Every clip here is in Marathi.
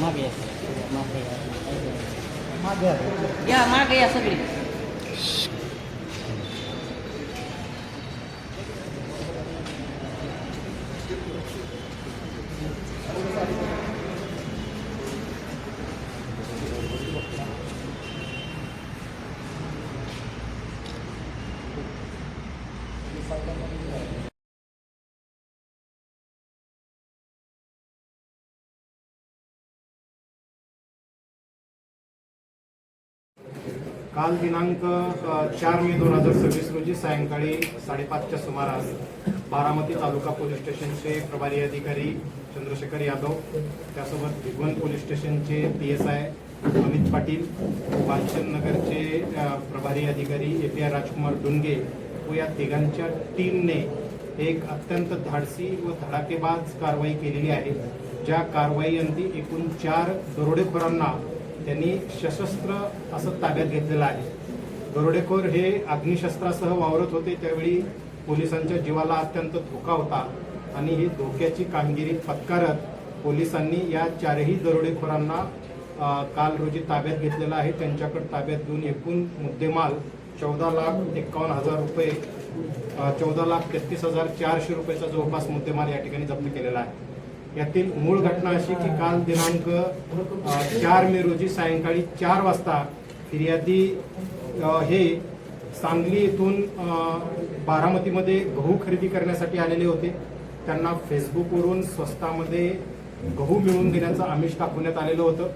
मागे या, मागे या, मागे या, मागे या सगळी. काल दिनांक 4 मे 2026 रोजी सायंकाळी 5:30च्या सुमारास बारामती तालुका पोलीस स्टेशनचे प्रभारी अधिकारी चंद्रशेखर यादव, त्यासोबत भिगवण पोलीस स्टेशनचे PSI अमित पाटील, वालचंद नगरचे प्रभारी अधिकारी API राजकुमार डुंगे व या तिघांच्या टीमने एक अत्यंत धाडसी व धडाकेबाज कारवाई केलेली आहे. ज्या कारवाईअंती एकूण 4 दरोडेखोरांना त्यांनी सशस्त्र असं ताब्यात घेतलेलं आहे. दरोडेखोर हे अग्निशस्त्रासह वावरत होते. त्यावेळी पोलिसांच्या जीवाला अत्यंत धोका होता आणि ही धोक्याची कामगिरी पत्कारत पोलिसांनी या 4ही दरोडेखोरांना काल रोजी ताब्यात घेतलेला आहे. त्यांच्याकडे ताब्यात घेऊन एकूण मुद्देमाल 14,51,000 रुपये, 14,33,400 रुपयाचा जवळपास मुद्देमाल या ठिकाणी जप्त केलेला आहे. यातील मूळ घटना अशी की काल दिनांक 4 मे रोजी सायंकाळी 4 वाजता फिर्यादी हे सांगली येथून बारामतीमध्ये गहू खरेदी करण्यासाठी आलेले होते. त्यांना फेसबुकवरून स्वस्तामध्ये गहू मिळवून देण्याचं आमिष दाखवण्यात आलेलं होतं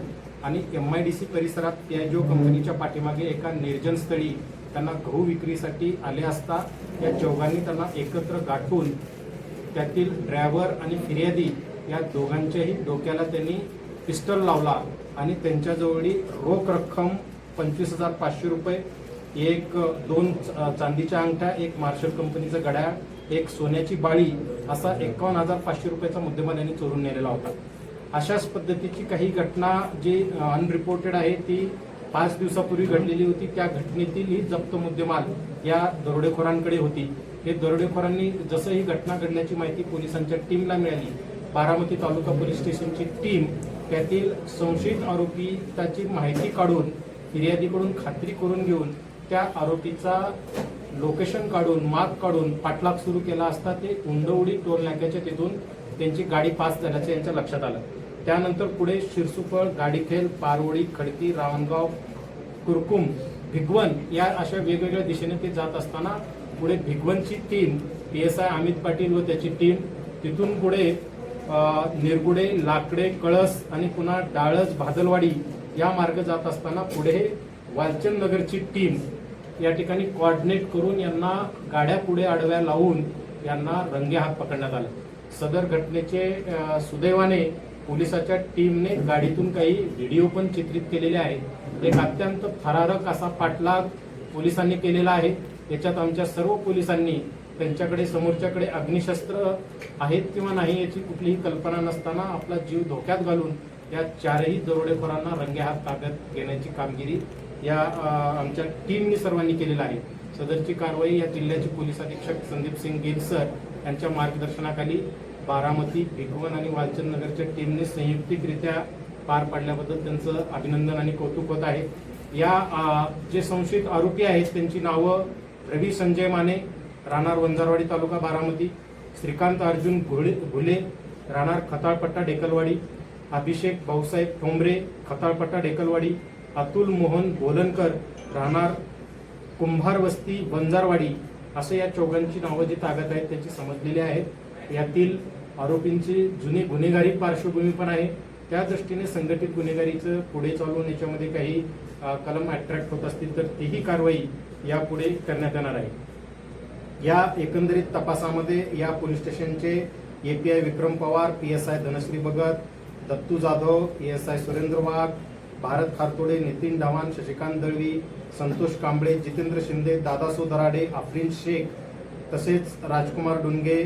आणि MIDC परिसरात पियाजो कंपनीच्या पाठीमागे एका निर्जन स्थळी त्यांना गहू विक्रीसाठी आले असता या चौघांनी त्यांना एकत्र गाठून त्यातील ड्रायव्हर आणि फिर्यादी या दोघांच्याही डोक्याला त्यांनी पिस्टल लावला आणि त्यांच्याजवळी रोख रक्कम 25,500 रुपये, 2 चांदीच्या अंगठ्या, 1 मार्शल कंपनीचं घड्याळ, 1 सोन्याची बाळी असा 51,500 रुपयाचा मुद्देमाल यांनी चोरून नेलेला होता. अशाच पद्धतीची काही घटना जी अनरिपोर्टेड आहे ती 5 दिवसापूर्वी घडलेली होती. त्या घटनेतील ही जप्त मुद्देमाल या दरोडेखोरांकडे होती. हे दरोडेखोरांनी जसं ही घटना घडल्याची माहिती पोलिसांच्या टीमला मिळाली, बारामती तालुका पोलीस स्टेशनची टीम त्यातील संशयित आरोपीची माहिती काढून फिर्यादीकडून खात्री करून घेऊन त्या आरोपीचा लोकेशन काढून माग काढून पाठलाग सुरू केला असता ते उंडवडी टोल नाक्याच्या तिथून त्यांची गाडी पास झाल्याचं यांच्या लक्षात आलं. त्यानंतर पुढे शिरसुपळ, गाडीखेल, पारवडी, खडकी, रावणगाव, कुरकुम, भिगवण या अशा वेगवेगळ्या दिशेने ते जात असताना पुढे भिगवणची टीम PSI अमित पाटील व त्याची टीम तिथून पुढे निरगुडे, लाकडे, कळस आणि पुन्हा डाळस, भादलवाडी या मार्ग जात असताना पुढे वालचंद नगरची टीम या ठिकाणी कोऑर्डिनेट करून यांना गाड्या पुढे आडव्या लावून यांना रंगेहात पकडण्यात आलं. सदर घटनेचे सुदैवाने पोलिसाच्या टीमने गाडीतून काही व्हिडिओ पण चित्रित केलेले आहेत. एक अत्यंत थरारक असा पाठलाग पोलिसांनी केलेला आहे. याच्यात आमच्या सर्व पोलिसांनी त्यांच्याकडे समोरच्याकडे अग्निशस्त्र आहेत किंवा नाही याची कुठलीही कल्पना नसताना आपला जीव धोक्यात घालून या 4ही दरोडेखोरांना रंगेहात ताब्यात घेण्याची कामगिरी या आमच्या टीमने सर्वांनी केलेला आहे. सदरची कारवाई या जिल्ह्याचे पोलीस अधीक्षक संदीप सिंग गिल सर यांच्या मार्गदर्शनाखाली बारामती, भिगवण आणि वालचंद नगरच्या टीमने संयुक्तिकरित्या पार पाडल्याबद्दल त्यांचं अभिनंदन आणि कौतुक होत आहे. या जे संशयित आरोपी आहेत त्यांची नावं रवी संजय माने, राहणार वंजारवाडी तालुका बारामती, श्रीकांत अर्जुन घुले, राहणार खताळपट्टा डेकलवाडी, अभिषेक भाऊसाहेब ठोंबरे, खताळपट्टा डेकलवाडी, अतुल मोहन बोलनकर, राहणार कुंभार वस्ती वंजारवाडी असे या चौघांची नावं जी ताब्यात आहेत त्याची समजलेली आहेत. यातील आरोपींची जुनी गुन्हेगारी पार्श्वभूमी पण आहे. त्या दृष्टीने संघटित गुन्हेगारीचं पुढे चालून याच्यामध्ये काही कलम अट्रॅक्ट होत असतील तर तीही कारवाई यापुढे करण्यात येणार आहे. या एकंदरीत तपासामध्ये या पोलीस स्टेशनचे API विक्रम पवार, PSI धनश्री भगत, दत्तू जाधव, PSI सुरेंद्र वाघ, भारत खारतोडे, नितीन ढवाण, शशिकांत दळवी, संतोष कांबळे, जितेंद्र शिंदे, दादासो दराडे, आफरीन शेख, तसेच राजकुमार डुंगे,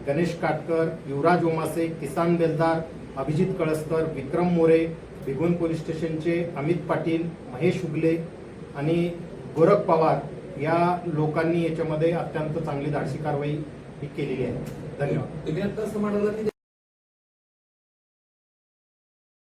गणेश काटकर, युवराज ओमासे, किसान बेलदार, अभिजित कळसकर, विक्रम मोरे, भिगवण पोलीस स्टेशनचे अमित पाटील, महेश उगले आणि गोरख पवार या लोकांनी याच्यामध्ये अत्यंत चांगली धाडसी कारवाई ही केलेली आहे. धन्यवाद.